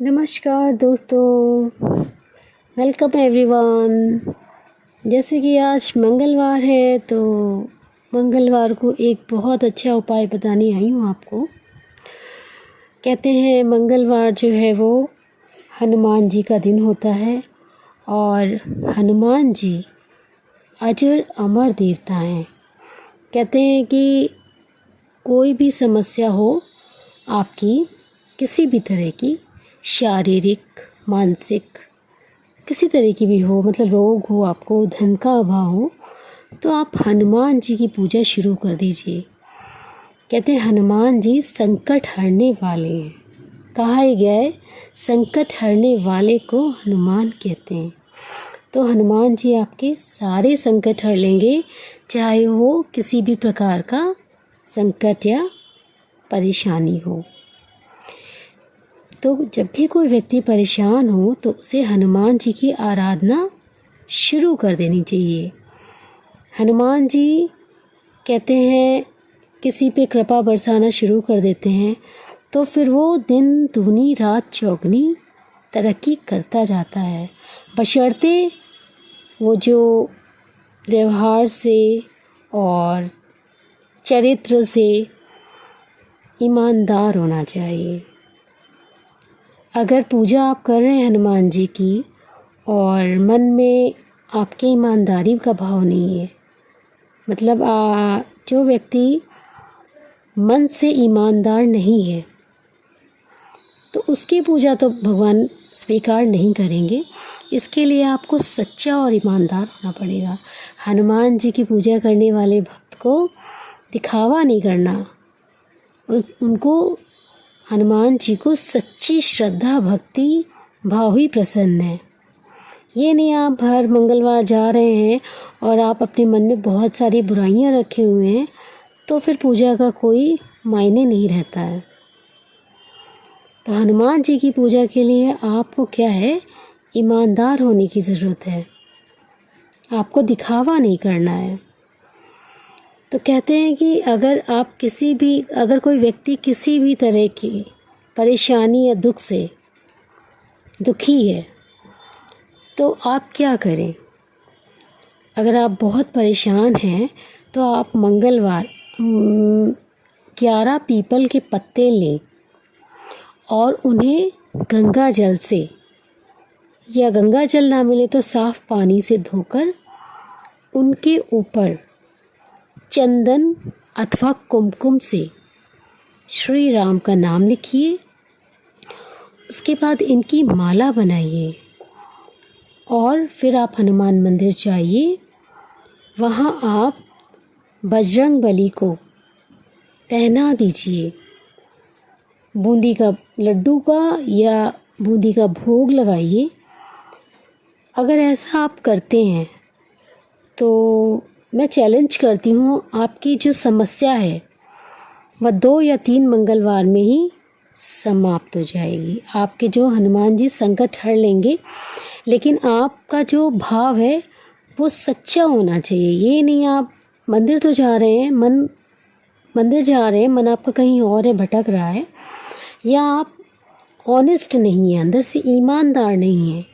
नमस्कार दोस्तों, welcome everyone. जैसे कि आज मंगलवार है तो मंगलवार को एक बहुत अच्छा उपाय बताने आई हूँ आपको। कहते हैं मंगलवार जो है वो हनुमान जी का दिन होता है और हनुमान जी अजर अमर देवता हैं। कहते हैं कि कोई भी समस्या हो आपकी, किसी भी तरह की, शारीरिक, मानसिक, किसी तरह की भी हो, मतलब रोग हो, आपको धन का अभाव हो, तो आप हनुमान जी की पूजा शुरू कर दीजिए। कहते हैं हनुमान जी संकट हरने वाले हैं। कहा ही गया है संकट हरने वाले को हनुमान कहते हैं। तो हनुमान जी आपके सारे संकट हर लेंगे, चाहे वो किसी भी प्रकार का संकट या परेशानी हो। तो जब भी कोई व्यक्ति परेशान हो तो उसे हनुमान जी की आराधना शुरू कर देनी चाहिए। हनुमान जी कहते हैं किसी पे कृपा बरसाना शुरू कर देते हैं तो फिर वो दिन दूनी रात चौगनी तरक्की करता जाता है, बशर्ते वो जो व्यवहार से और चरित्र से ईमानदार होना चाहिए। अगर पूजा आप कर रहे हैं हनुमान जी की और मन में आपके ईमानदारी का भाव नहीं है, मतलब जो व्यक्ति मन से ईमानदार नहीं है तो उसकी पूजा तो भगवान स्वीकार नहीं करेंगे। इसके लिए आपको सच्चा और ईमानदार होना पड़ेगा। हनुमान जी की पूजा करने वाले भक्त को दिखावा नहीं करना, उनको हनुमान जी को सच्ची श्रद्धा भक्ति भाव ही प्रसन्न है। ये नहीं आप हर मंगलवार जा रहे हैं और आप अपने मन में बहुत सारी बुराइयां रखे हुए हैं तो फिर पूजा का कोई मायने नहीं रहता है। तो हनुमान जी की पूजा के लिए आपको क्या है, ईमानदार होने की ज़रूरत है। आपको दिखावा नहीं करना है। तो कहते हैं कि अगर कोई व्यक्ति किसी भी तरह की परेशानी या दुख से दुखी है तो आप क्या करें। अगर आप बहुत परेशान हैं तो आप मंगलवार 11 पीपल के पत्ते लें और उन्हें गंगा जल से, या गंगा जल ना मिले तो साफ़ पानी से धोकर उनके ऊपर चंदन अथवा कुमकुम से श्री राम का नाम लिखिए। उसके बाद इनकी माला बनाइए और फिर आप हनुमान मंदिर जाइए। वहाँ आप बजरंग बली को पहना दीजिए। बूंदी का लड्डू का या बूंदी का भोग लगाइए। अगर ऐसा आप करते हैं तो मैं चैलेंज करती हूँ, आपकी जो समस्या है वह 2 या 3 मंगलवार में ही समाप्त हो जाएगी। आपके जो हनुमान जी संकट हर लेंगे, लेकिन आपका जो भाव है वो सच्चा होना चाहिए। ये नहीं आप मंदिर तो जा रहे हैं, मंदिर जा रहे हैं, मन आपका कहीं और है, भटक रहा है, या आप ऑनेस्ट नहीं हैं, अंदर से ईमानदार नहीं हैं,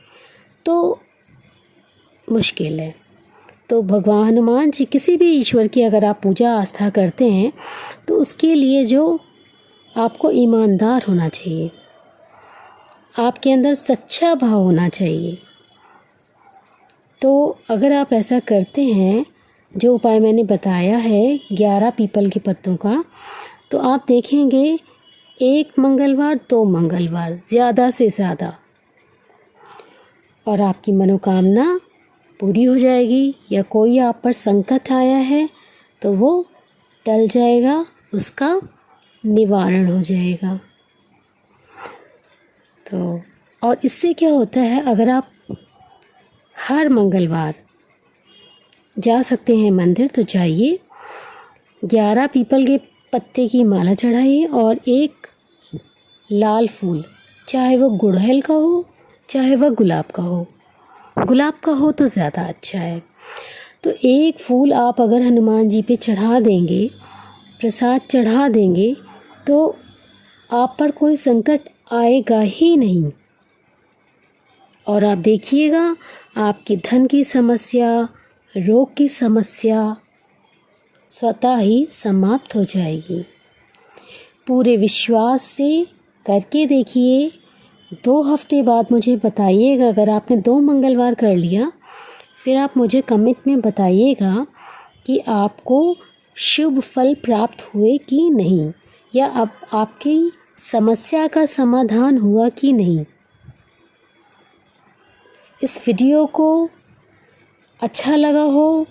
तो मुश्किल है। तो भगवान हनुमान जी, किसी भी ईश्वर की अगर आप पूजा आस्था करते हैं तो उसके लिए जो आपको ईमानदार होना चाहिए, आपके अंदर सच्चा भाव होना चाहिए। तो अगर आप ऐसा करते हैं, जो उपाय मैंने बताया है 11 पीपल के पत्तों का, तो आप देखेंगे 1 मंगलवार 2 मंगलवार ज़्यादा से ज़्यादा, और आपकी मनोकामना पूरी हो जाएगी। या कोई आप पर संकट आया है तो वो टल जाएगा, उसका निवारण हो जाएगा। तो और इससे क्या होता है, अगर आप हर मंगलवार जा सकते हैं मंदिर तो जाइए, 11 पीपल के पत्ते की माला चढ़ाइए और एक लाल फूल, चाहे वो गुड़हल का हो चाहे वह गुलाब का हो, गुलाब का हो तो ज़्यादा अच्छा है। तो एक फूल आप अगर हनुमान जी पे चढ़ा देंगे, प्रसाद चढ़ा देंगे, तो आप पर कोई संकट आएगा ही नहीं। और आप देखिएगा आपकी धन की समस्या, रोग की समस्या स्वतः ही समाप्त हो जाएगी। पूरे विश्वास से करके देखिए। 2 हफ्ते बाद मुझे बताइएगा। अगर आपने 2 मंगलवार कर लिया, फिर आप मुझे कमेंट में बताइएगा कि आपको शुभ फल प्राप्त हुए कि नहीं, या अब आपकी समस्या का समाधान हुआ कि नहीं। इस वीडियो को अच्छा लगा हो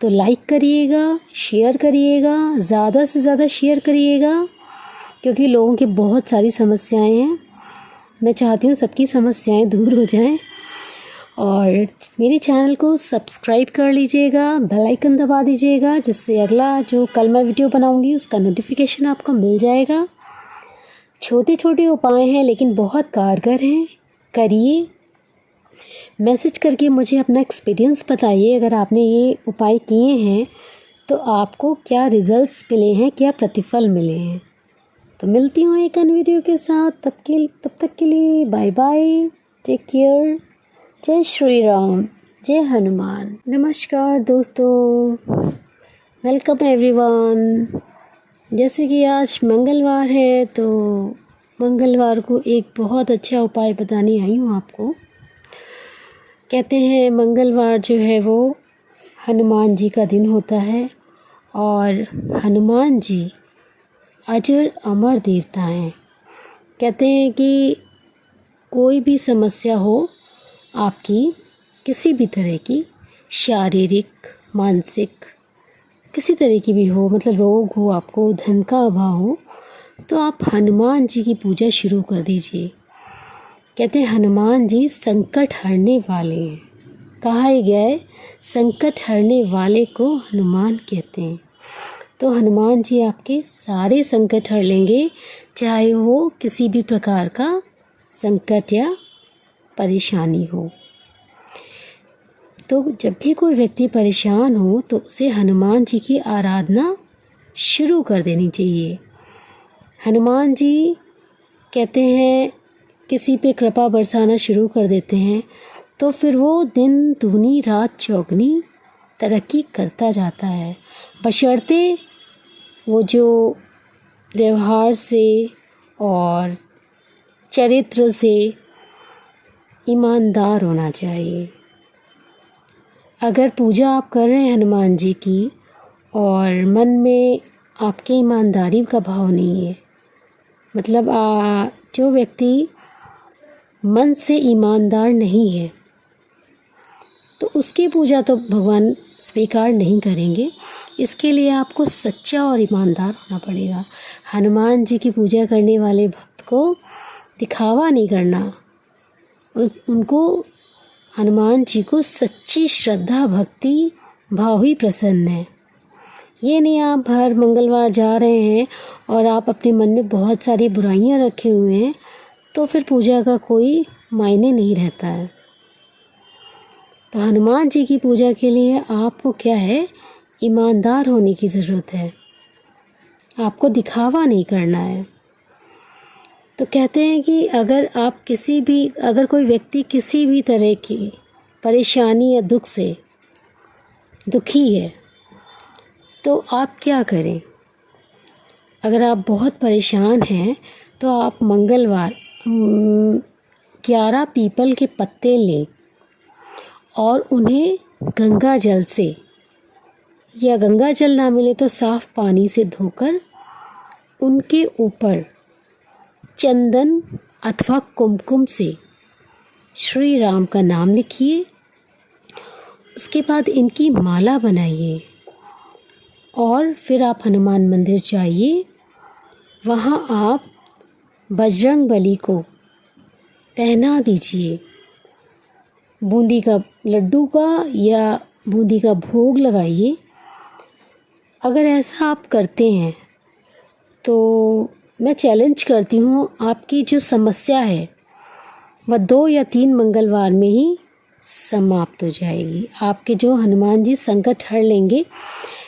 तो लाइक करिएगा, शेयर करिएगा, ज़्यादा से ज़्यादा शेयर करिएगा, क्योंकि लोगों की बहुत सारी समस्याएं हैं। मैं चाहती हूँ सबकी समस्याएं दूर हो जाएं। और मेरे चैनल को सब्सक्राइब कर लीजिएगा, बेल आइकन दबा दीजिएगा, जिससे अगला जो कल मैं वीडियो बनाऊंगी उसका नोटिफिकेशन आपको मिल जाएगा। छोटे छोटे उपाय हैं लेकिन बहुत कारगर हैं, करिए। मैसेज करके मुझे अपना एक्सपीरियंस बताइए। अगर आपने ये उपाय किए हैं तो आपको क्या रिजल्ट्स मिले हैं, क्या प्रतिफल मिले हैं। तो मिलती हूँ एक अन्य वीडियो के साथ। तब तक के लिए बाय बाय, टेक केयर। जय श्री राम, जय हनुमान। नमस्कार दोस्तों, वेलकम एवरीवन। जैसे कि आज मंगलवार है तो मंगलवार को एक बहुत अच्छा उपाय बताने आई हूँ आपको। कहते हैं मंगलवार जो है वो हनुमान जी का दिन होता है, और हनुमान जी अजर अमर देवता हैं। कहते हैं कि कोई भी समस्या हो आपकी, किसी भी तरह की, शारीरिक, मानसिक, किसी तरह की भी हो, मतलब रोग हो, आपको धन का अभाव हो, तो आप हनुमान जी की पूजा शुरू कर दीजिए। कहते हैं हनुमान जी संकट हरने वाले हैं। कहा ही गया है संकट हरने वाले को हनुमान कहते हैं। तो हनुमान जी आपके सारे संकट हर लेंगे, चाहे वो किसी भी प्रकार का संकट या परेशानी हो। तो जब भी कोई व्यक्ति परेशान हो तो उसे हनुमान जी की आराधना शुरू कर देनी चाहिए। हनुमान जी कहते हैं किसी पे कृपा बरसाना शुरू कर देते हैं तो फिर वो दिन दूनी रात चौगनी तरक्की करता जाता है, बशर्ते वो जो व्यवहार से और चरित्र से ईमानदार होना चाहिए। अगर पूजा आप कर रहे हैं हनुमान जी की और मन में आपके ईमानदारी का भाव नहीं है, मतलब जो व्यक्ति मन से ईमानदार नहीं है, तो उसकी पूजा तो भगवान स्वीकार नहीं करेंगे। इसके लिए आपको सच्चा और ईमानदार होना पड़ेगा। हनुमान जी की पूजा करने वाले भक्त को दिखावा नहीं करना, उनको हनुमान जी को सच्ची श्रद्धा भक्ति भाव ही प्रसन्न है। ये नहीं आप हर मंगलवार जा रहे हैं और आप अपने मन में बहुत सारी बुराइयां रखे हुए हैं, तो फिर पूजा का कोई मायने नहीं रहता है। तो हनुमान जी की पूजा के लिए आपको क्या है, ईमानदार होने की ज़रूरत है। आपको दिखावा नहीं करना है। तो कहते हैं कि अगर कोई व्यक्ति किसी भी तरह की परेशानी या दुख से दुखी है तो आप क्या करें। अगर आप बहुत परेशान हैं तो आप मंगलवार 11 पीपल के पत्ते लें और उन्हें गंगा जल से, या गंगा जल ना मिले तो साफ़ पानी से धोकर उनके ऊपर चंदन अथवा कुमकुम से श्री राम का नाम लिखिए। उसके बाद इनकी माला बनाइए और फिर आप हनुमान मंदिर जाइए। वहाँ आप बजरंग बली को पहना दीजिए, बूंदी का लड्डू का या बूंदी का भोग लगाइए। अगर ऐसा आप करते हैं तो मैं चैलेंज करती हूँ, आपकी जो समस्या है वह 2 या 3 मंगलवार में ही समाप्त हो जाएगी। आपके जो हनुमान जी संकट हर लेंगे,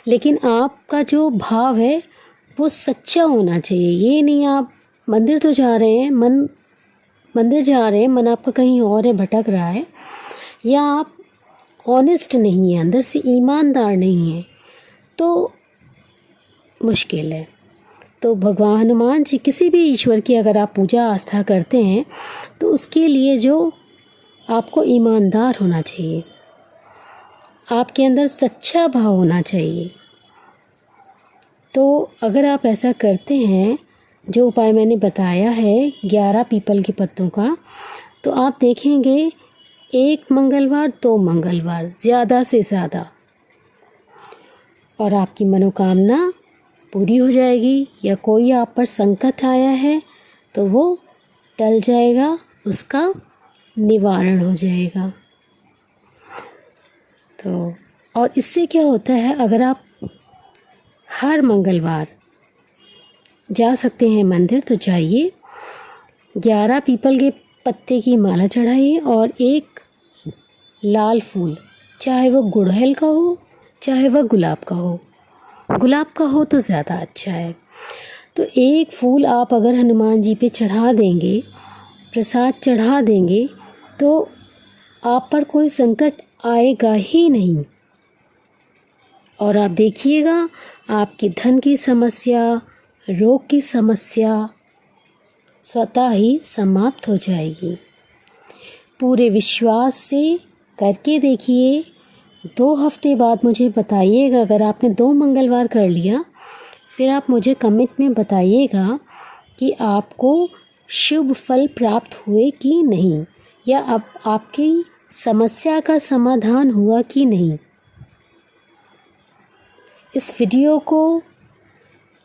लेकिन आपका जो भाव है वो सच्चा होना चाहिए। ये नहीं आप मंदिर तो जा रहे हैं, मन मंदिर जा रहे हैं, मन आपका कहीं और है, भटक रहा है, या आप ऑनेस्ट नहीं हैं, अंदर से ईमानदार नहीं हैं, तो मुश्किल है। तो भगवान हनुमान जी, किसी भी ईश्वर की अगर आप पूजा आस्था करते हैं तो उसके लिए जो आपको ईमानदार होना चाहिए, आपके अंदर सच्चा भाव होना चाहिए। तो अगर आप ऐसा करते हैं, जो उपाय मैंने बताया है 11 पीपल के पत्तों का, तो आप देखेंगे 1 मंगलवार 2 मंगलवार ज़्यादा से ज़्यादा, और आपकी मनोकामना पूरी हो जाएगी। या कोई आप पर संकट आया है तो वो टल जाएगा, उसका निवारण हो जाएगा। तो और इससे क्या होता है, अगर आप हर मंगलवार जा सकते हैं मंदिर तो जाइए, 11 पीपल के पत्ते की माला चढ़ाइए और एक लाल फूल, चाहे वो गुड़हल का हो चाहे वह गुलाब का हो, गुलाब का हो तो ज़्यादा अच्छा है। तो एक फूल आप अगर हनुमान जी पे चढ़ा देंगे, प्रसाद चढ़ा देंगे, तो आप पर कोई संकट आएगा ही नहीं। और आप देखिएगा आपकी धन की समस्या, रोग की समस्या स्वतः ही समाप्त हो जाएगी। पूरे विश्वास से करके देखिए। 2 हफ्ते बाद मुझे बताइएगा, अगर आपने 2 मंगलवार कर लिया, फिर आप मुझे कमेंट में बताइएगा कि आपको शुभ फल प्राप्त हुए कि नहीं, या अब आपकी समस्या का समाधान हुआ कि नहीं। इस वीडियो को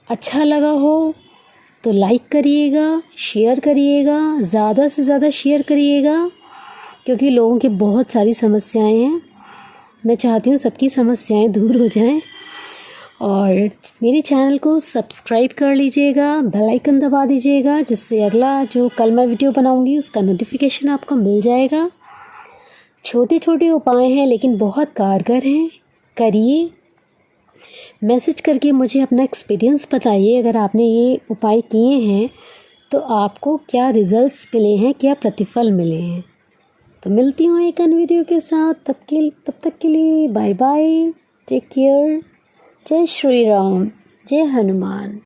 अच्छा लगा हो तो लाइक करिएगा, शेयर करिएगा, ज़्यादा से ज़्यादा शेयर करिएगा, क्योंकि लोगों की बहुत सारी समस्याएं हैं। मैं चाहती हूँ सबकी समस्याएं दूर हो जाएं। और मेरे चैनल को सब्सक्राइब कर लीजिएगा, बेल आइकन दबा दीजिएगा, जिससे अगला जो कल मैं वीडियो बनाऊंगी उसका नोटिफिकेशन आपको मिल जाएगा। छोटे छोटे उपाय हैं लेकिन बहुत कारगर हैं, करिए। मैसेज करके मुझे अपना एक्सपीरियंस बताइए, अगर आपने ये उपाय किए हैं तो आपको क्या रिजल्ट्स मिले हैं, क्या प्रतिफल मिले हैं। तो मिलती हूँ एक अन्य वीडियो के साथ, तब तक के लिए बाय बाय, टेक केयर। जय श्री राम, जय हनुमान।